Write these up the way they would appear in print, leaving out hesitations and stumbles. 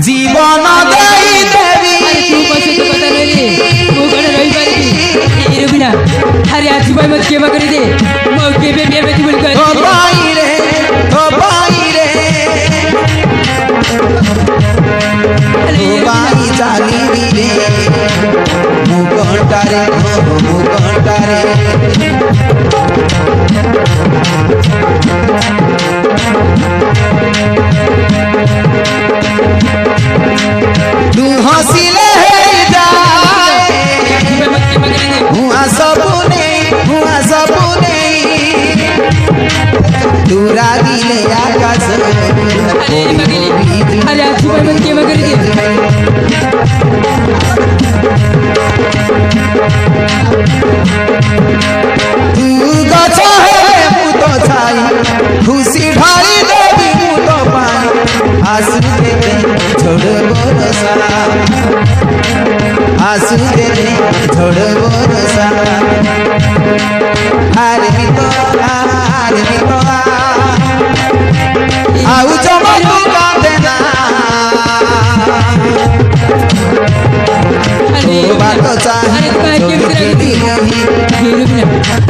जीवन देई देवी तू पछे तो पता नहीं तू कण रही पारी ए रुबिना अरे आज भाई मत केमा करी दे मो केबे बेबे बोल कर ओ भाई रे ओ भाई रे अरे ओ भाई जानी रे मुगंटारे मुगंटारे तू हंसिले जाए हुआ सबने दूरा दिले आकाश अरे आज भाई मत केमा करी दे तू गछ है मु तो छाई खुशी ढाली देवी मु तो पाई आंसू देते छोड़ बरसा आंसू देते छोड़ बरसा आरे भी तो आउ चमक कांदेना अरे बात चाहे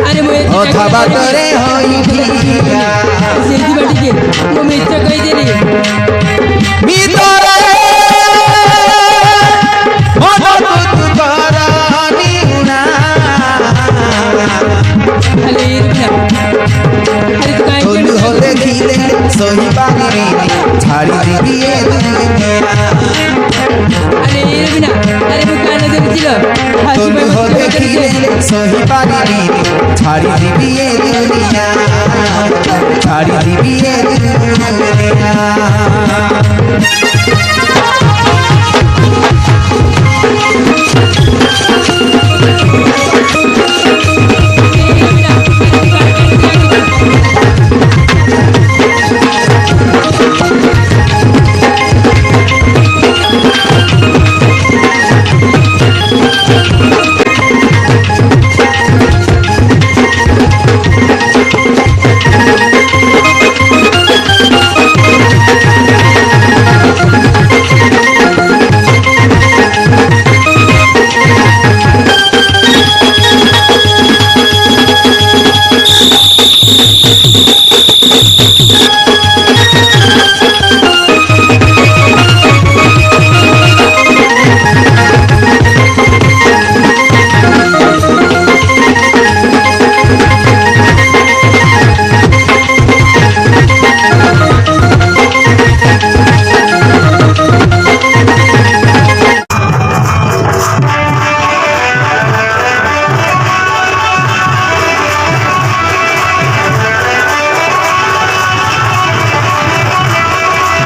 अरे मोए अथा बाटरे होई भिया सेदी बाटी के मो मित्र कहि देली मितरे मन तू करानी उना अरे रुबिना अरे तू काहे तोलू हो देखिले सही बानी रे छाड़ी दिए दुनिया अरे रुबिना अरे मु कान दे दिलो तोलू हो देखिले सही बानी रे छाड़ी दिए दुनिया छाड़ी दिए दुनिया